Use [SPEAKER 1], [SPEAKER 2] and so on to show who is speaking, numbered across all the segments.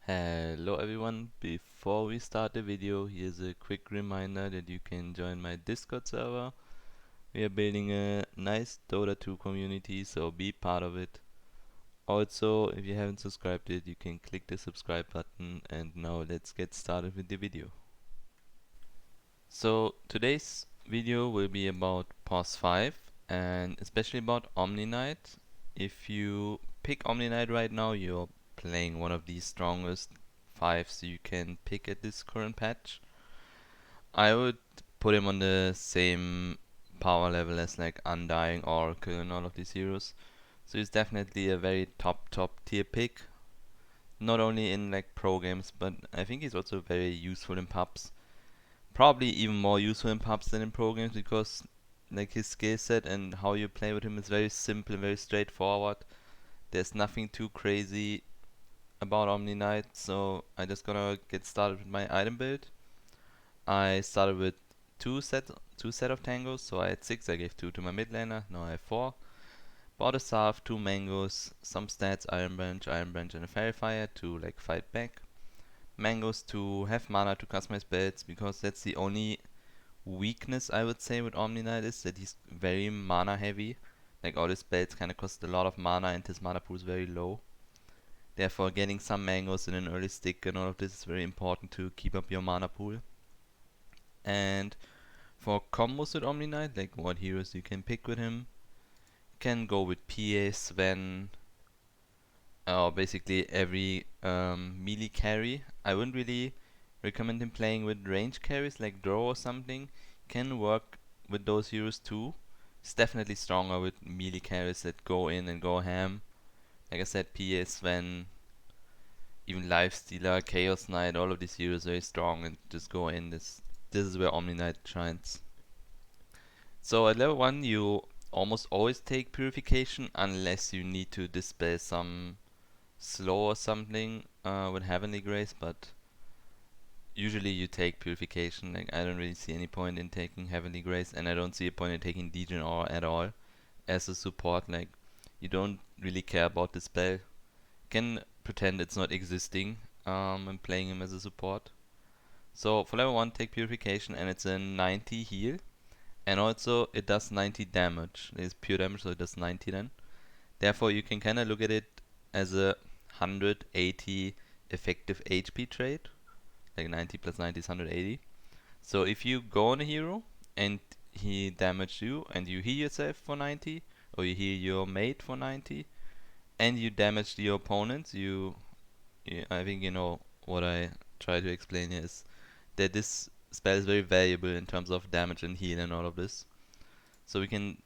[SPEAKER 1] Hello everyone, before we start the video, here's a quick reminder that you can join my Discord server. We are building a nice Dota 2 community, so be part of it. Also, if you haven't subscribed yet, you can click the subscribe button, and now let's get started with the video. So today's video will be about Pos5 and especially about Omni Knight. If you pick Omni Knight right now, you're playing one of the strongest fives you can pick at this current patch. I would put him on the same power level as like Undying, Oracle and all of these heroes. So he's definitely a very top tier pick. Not only in like pro games, but I think he's also very useful in pubs. Probably even more useful in pubs than in pro games because like his skill set and how you play with him is very simple, very straightforward. There's nothing too crazy about Omni Knight, so I just gonna get started with my item build. I started with two set of tangos, so I had 6, I gave 2 to my mid laner, now I have 4. Bought a staff, 2 mangoes, some stats, Iron Branch, and a Fairy Fire to like fight back. Mangoes to have mana to customize builds, because that's the only weakness I would say with Omni Knight is that he's very mana heavy. Like all his spells kinda cost a lot of mana and his mana pool is very low. Therefore getting some mangoes in an early stick and all of this is very important to keep up your mana pool. And for combos with Omni Knight, like what heroes you can pick with him, you can go with PA, Sven, or basically every melee carry. I wouldn't really recommend him playing with range carries like Drow or something. Can work with those heroes too. He's definitely stronger with melee carries that go in and go ham. Like I said, PA, Sven, even Lifestealer, Chaos Knight, all of these heroes are very strong and just go in. This is where Omni Knight shines. So at level 1 you almost always take Purification unless you need to dispel some slow or something with Heavenly Grace, but usually you take Purification. Like I don't really see any point in taking Heavenly Grace, and I don't see a point in taking Legion or at all as a support. Like you don't really care about the spell. You can pretend it's not existing and playing him as a support. So for level 1 take Purification, and it's a 90 heal, and also it does 90 damage. It's pure damage, so it does 90 then. Therefore you can kinda look at it as a 180 effective HP trade. Like 90 plus 90 is 180. So if you go on a hero and he damaged you and you heal yourself for 90, or you heal your mate for 90, and you damage your opponents, I think you know what I try to explain here is that this spell is very valuable in terms of damage and heal and all of this. So we can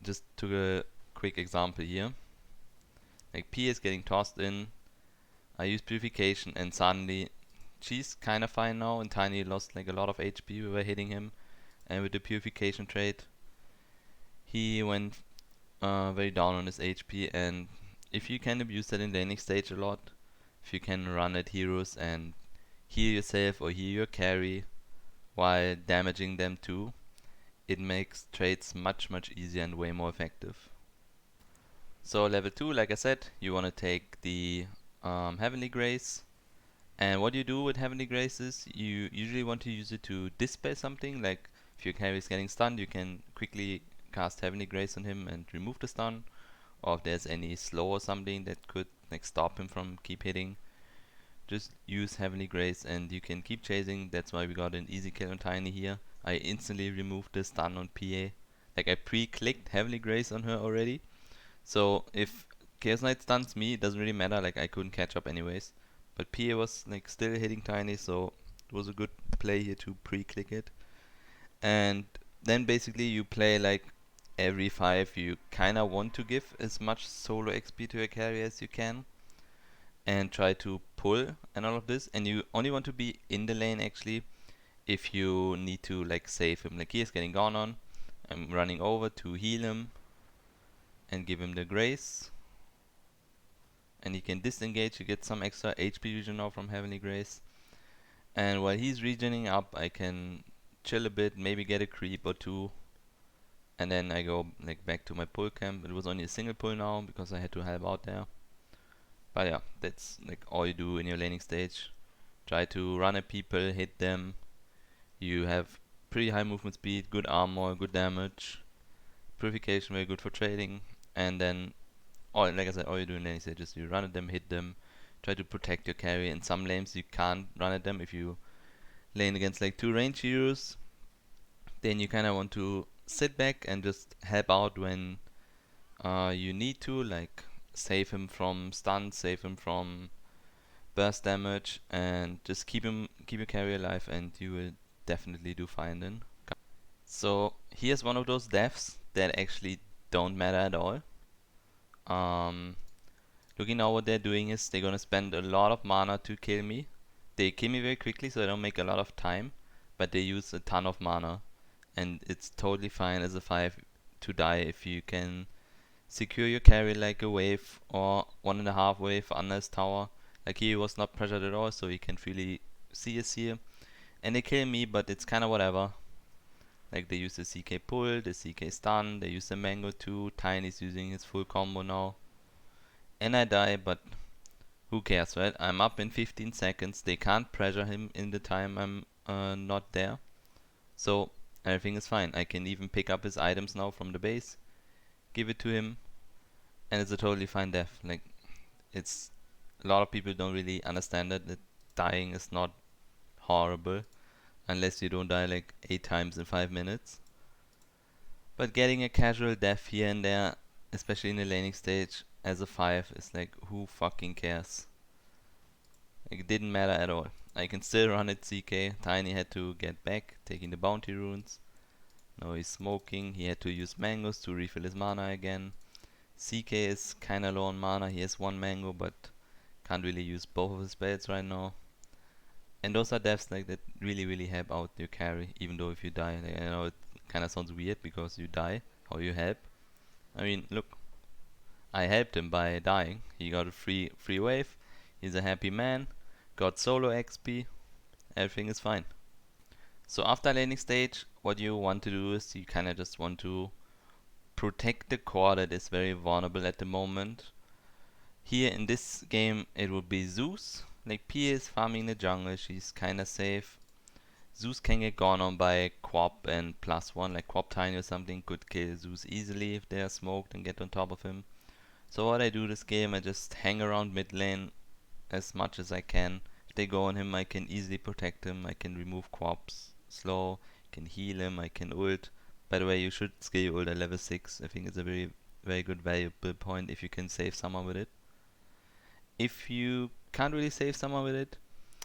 [SPEAKER 1] just took a quick example here. Like P is getting tossed in, I use Purification, and suddenly she's kinda fine now, and Tiny lost like a lot of HP. We were hitting him, and with the Purification trade he went very down on his HP. And if you can abuse that in laning stage a lot, if you can run at heroes and heal yourself or heal your carry while damaging them too, it makes trades much easier and way more effective. So level 2, like I said, you wanna take the Heavenly Grace. And what you do with Heavenly Grace is you usually want to use it to dispel something. Like if your carry is getting stunned, you can quickly cast Heavenly Grace on him and remove the stun. Or if there's any slow or something that could like stop him from keep hitting, just use Heavenly Grace and you can keep chasing. That's why we got an easy kill on Tiny here. I instantly removed the stun on PA. Like I pre-clicked Heavenly Grace on her already. So if Chaos Knight stuns me, it doesn't really matter, like I couldn't catch up anyways. But PA was like still hitting Tiny, so it was a good play here to pre-click it. And then basically you play like every 5 you kinda want to give as much solo XP to your carry as you can, and try to pull and all of this. And you only want to be in the lane actually if you need to like save him. Like he is getting gone on, I'm running over to heal him and give him the grace, and he can disengage to get some extra HP regen now from Heavenly Grace. And while he's regening up, I can chill a bit, maybe get a creep or 2, and then I go like back to my pull camp. It was only a single pull now because I had to help out there. But yeah, that's like all you do in your laning stage. Try to run at people, hit them. You have pretty high movement speed, good armor, good damage, purification, very good for trading, and then all, like I said, all you do in laning stage is you run at them, hit them, try to protect your carry. In some lanes you can't run at them if you lane against like two range heroes. Then you kind of want to sit back and just help out when you need to, like save him from stun, save him from burst damage, and just keep your carry alive, and you will definitely do fine then. So here's one of those deaths that actually don't matter at all. Um, Looking now, what they're doing is they're gonna spend a lot of mana to kill me. They kill me very quickly, so I don't make a lot of time, but they use a ton of mana, and it's totally fine as a 5 to die if you can secure your carry like a wave or 1.5 wave under his tower. Like he was not pressured at all, so he can freely see us here. And they kill me, but it's kinda whatever. Like they use the CK pull, the CK stun, they use the mango too. Tiny's using his full combo now. And I die, but who cares, right? I'm up in 15 seconds. They can't pressure him in the time I'm not there. So everything is fine. I can even pick up his items now from the base, give it to him, and it's a totally fine death. Like it's a lot of people don't really understand that dying is not horrible unless you don't die like 8 times in 5 minutes. But getting a casual death here and there, especially in the laning stage as a 5, is like, who fucking cares? Like, it didn't matter at all. I can still run it CK. Tiny had to get back, taking the bounty runes. Now he's smoking. He had to use mangoes to refill his mana again. CK is kinda low on mana. He has one mango, but can't really use both of his spells right now. And those are deaths like that really help out your carry, even though if you die. Like, I know it kinda sounds weird because you die. How you help? I mean, look, I helped him by dying. He got a free wave. He's a happy man. Got solo XP. Everything is fine. So after laning stage, what you want to do is you kind of just want to protect the core that is very vulnerable at the moment. Here in this game, it will be Zeus. Like Pia is farming the jungle. She's kind of safe. Zeus can get gone on by Quap and +1, like Quap Tiny or something could kill Zeus easily if they are smoked and get on top of him. So what I do this game, I just hang around mid lane as much as I can. If they go on him, I can easily protect him. I can remove Quaps slow, can heal him, I can ult. By the way, you should scale your ult at level 6. I think it's a very good valuable point if you can save someone with it. If you can't really save someone with it,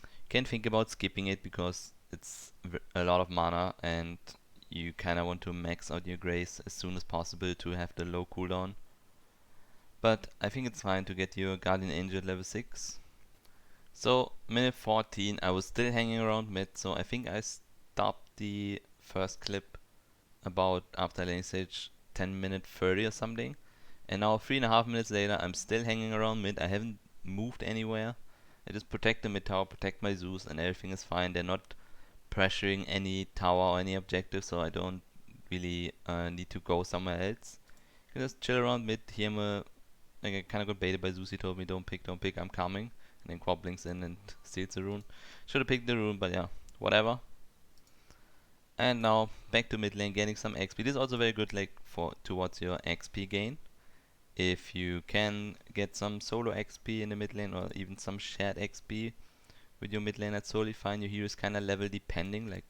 [SPEAKER 1] you can think about skipping it because it's a lot of mana and you kinda want to max out your grace as soon as possible to have the low cooldown. But I think it's fine to get your Guardian Angel at level 6. So, minute 14, I was still hanging around mid, so I think I stopped the first clip about after lane stage 10 minute 30 or something. And now 3.5 minutes later, I'm still hanging around mid. I haven't moved anywhere. I just protect the mid tower, protect my Zeus, and everything is fine. They're not pressuring any tower or any objective, so I don't really need to go somewhere else. You can just chill around mid. Here like I kind of got baited by Zeus. He told me don't pick, I'm coming. And then Quap blinks in and steals the rune. Should have picked the rune, but yeah, whatever. And now back to mid lane, getting some XP. This is also very good, like for towards your XP gain. If you can get some solo XP in the mid lane or even some shared XP with your mid lane, that's totally fine. Your hero is kind of level depending. Like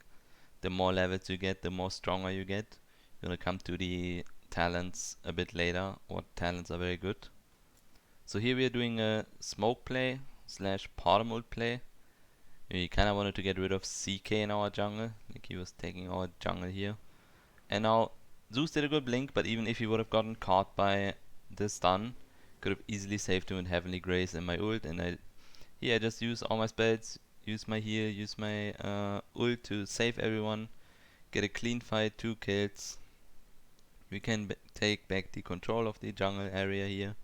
[SPEAKER 1] the more levels you get, the more stronger you get. We're gonna come to the talents a bit later. What talents are very good. So here we are doing a smoke play slash bottom ult play. We kinda wanted to get rid of CK in our jungle, like he was taking our jungle here. And now Zeus did a good blink, but even if he would have gotten caught by the stun, could have easily saved him with Heavenly Grace and my ult. And I just use all my spells, use my heal, use my ult to save everyone, get a clean fight, 2 kills. We can take back the control of the jungle area here.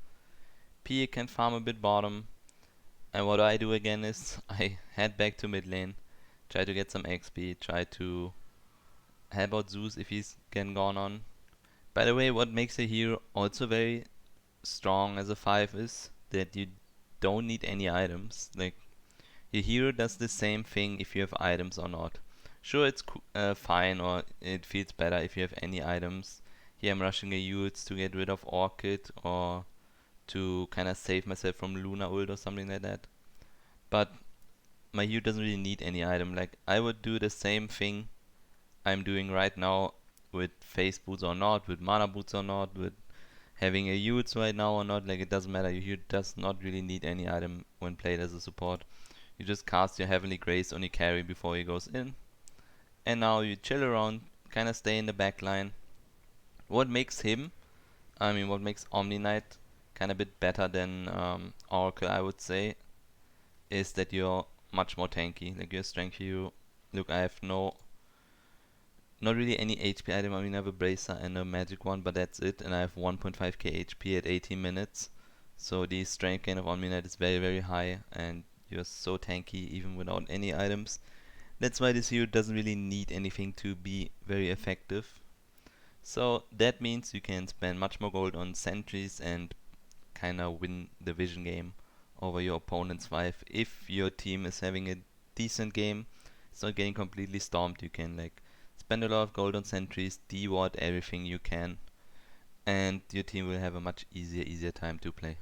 [SPEAKER 1] P can farm a bit bottom. And what I do again is I head back to mid lane, try to get some XP, try to help out Zeus if he's getting gone on. By the way, what makes a hero also very strong as a 5 is that you don't need any items. Like, your hero does the same thing if you have items or not. Sure, it's fine, or it feels better if you have any items. Here I'm rushing a Yules to get rid of Orchid, or to kind of save myself from Luna ult or something like that. But my hero doesn't really need any item. Like, I would do the same thing I'm doing right now with phase boots or not, with mana boots or not, with having a Yules right now or not. Like, it doesn't matter. Your hero does not really need any item when played as a support. You just cast your Heavenly Grace on your carry before he goes in, and now you chill around, kind of stay in the back line. What makes what makes Omni Knight kind of bit better than Oracle, I would say, is that you're much more tanky. Like, your strength hero, look, I have not really any HP item. I mean, I have a Bracer and a magic one, but that's it, and I have 1.5k HP at 18 minutes. So the strength gain of Omni Knight is very, very high, and you're so tanky even without any items. That's why this hero doesn't really need anything to be very effective. So that means you can spend much more gold on sentries and kinda win the vision game over your opponent's 5. If your team is having a decent game, it's not getting completely stomped, you can like spend a lot of gold on sentries, de-ward everything you can, and your team will have a much easier time to play.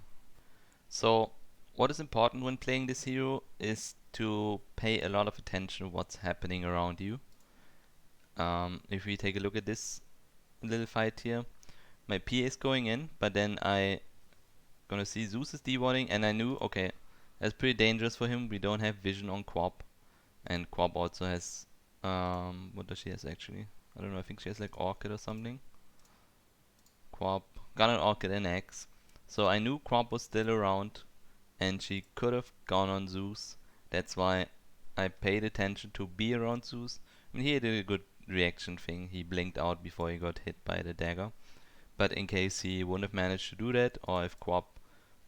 [SPEAKER 1] So what is important when playing this hero is to pay a lot of attention to what's happening around you. If we take a look at this little fight here, my PA is going in, but then I gonna see Zeus is dewarding, and I knew, okay, that's pretty dangerous for him. We don't have vision on Quap, and Quap also has, what does she has actually? I don't know, I think she has like Orchid or something. Quap, got an Orchid and X. So I knew Quap was still around, and she could have gone on Zeus. That's why I paid attention to be around Zeus. I mean, he did a good reaction thing. He blinked out before he got hit by the dagger. But in case he wouldn't have managed to do that, or if Quap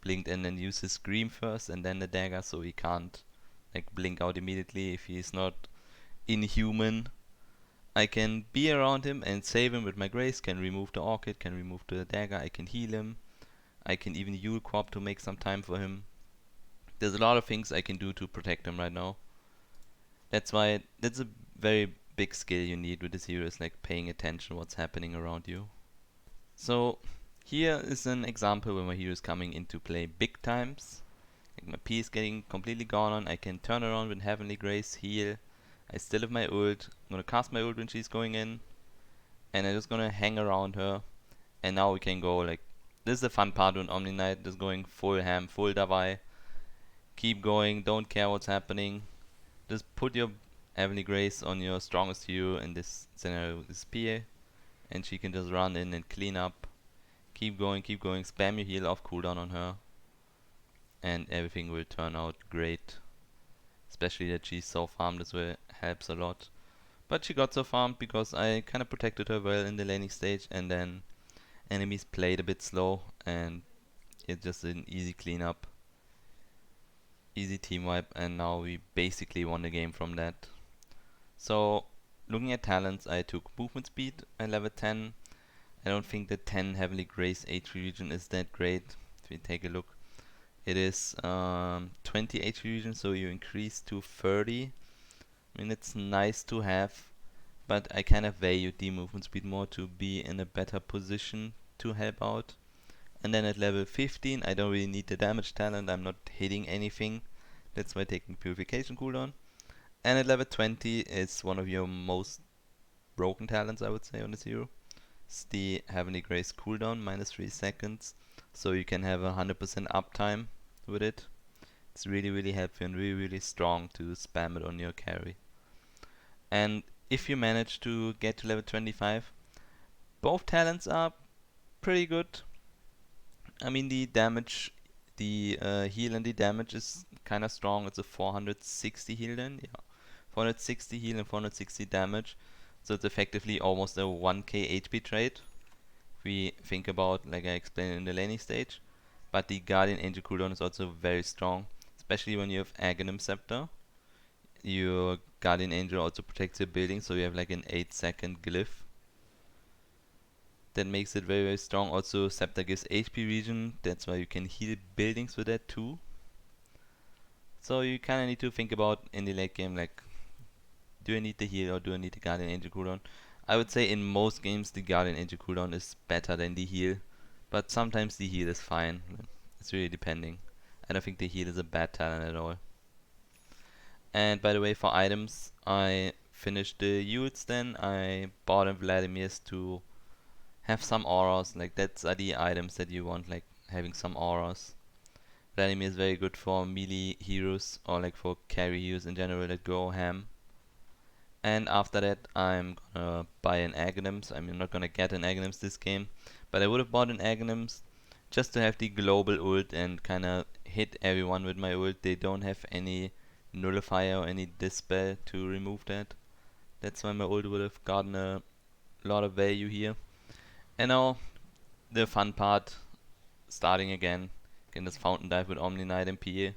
[SPEAKER 1] blinked and then used his scream first and then the dagger, so he can't like blink out immediately if he's not inhuman, I can be around him and save him with my grace, can remove the Orchid, can remove the dagger, I can heal him, I can even Yule Quap to make some time for him. There's a lot of things I can do to protect him right now. That's why that's a very big skill you need with this hero, is like paying attention what's happening around you. So here is an example where my hero is coming into play big times. Like, my P is getting completely gone on. I can turn around with Heavenly Grace, heal. I still have my ult. I'm gonna cast my ult when she's going in, and I'm just gonna hang around her. And now we can go like, this is the fun part when Omni Knight is going full ham, full Davai. Keep going, don't care what's happening. Just put your Heavenly Grace on your strongest hero, in this scenario is PA, and she can just run in and clean up. Keep going, spam your heal off cooldown on her, and everything will turn out great. Especially that she's so farmed as well, helps a lot. But she got so farmed because I kinda protected her well in the laning stage, and then enemies played a bit slow, and it's just an easy cleanup. Easy team wipe, and now we basically won the game from that. So, looking at talents, I took movement speed at level 10. I don't think the 10 Heavenly Grace HP region is that great. If you take a look, it is 20 HP region, so you increase to 30. I mean, it's nice to have, but I kind of value the movement speed more to be in a better position to help out. And then at level 15, I don't really need the damage talent, I'm not hitting anything. That's why taking purification cooldown. And at level 20 is one of your most broken talents, I would say, on this hero. It's the Heavenly Grace cooldown, minus 3 seconds. So you can have 100% uptime with it. It's really helpful and really strong to spam it on your carry. And if you manage to get to level 25, both talents are pretty good. I mean, the damage, the heal and the damage is kind of strong. It's a 460 heal then, yeah. 460 heal and 460 damage. So it's effectively almost a 1k HP trade. If we think about, like I explained in the laning stage. But the Guardian Angel cooldown is also very strong, especially when you have Aghanim Scepter. Your Guardian Angel also protects your building, so you have like an 8-second glyph. That makes it very strong. Also, Scepter gives HP regen, that's why you can heal buildings with that too. So you kinda need to think about in the late game, like, do I need the heal or do I need the Guardian Angel cooldown? I would say in most games the Guardian Angel cooldown is better than the heal, but sometimes the heal is fine. It's really depending. I don't think the heal is a bad talent at all. And by the way, for items, I finished the Yules then. I bought in Vladimir's to have some auras. Like, that's are the items that you want, like having some auras. Vladimir is very good for melee heroes or like for carry heroes in general that go ham. And after that, I'm gonna buy an Aghanims. I'm not gonna get an Aghanims this game, but I would have bought an Aghanims just to have the global ult and kinda hit everyone with my ult. They don't have any nullifier or any dispel to remove that. That's why my ult would have gotten a lot of value here. And now, the fun part, starting again. Can just Fountain Dive with Omni Knight and PA.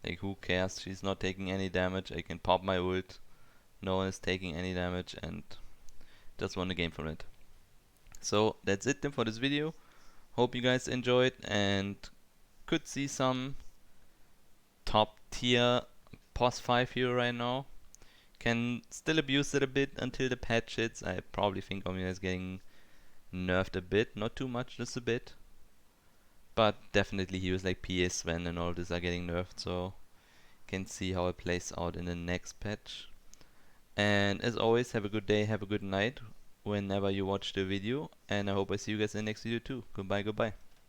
[SPEAKER 1] Like, who cares? She's not taking any damage. I can pop my ult. No one is taking any damage and just won the game from it. So that's it then for this video. Hope you guys enjoyed and could see some top tier Pos5 here right now. Can still abuse it a bit until the patch hits. I probably think Omni is getting nerfed a bit, not too much, just a bit. But definitely heroes like Pos5 and all this are getting nerfed, so can see how it plays out in the next patch. And as always, have a good day, have a good night whenever you watch the video, and I hope I see you guys in the next video too. Goodbye, goodbye.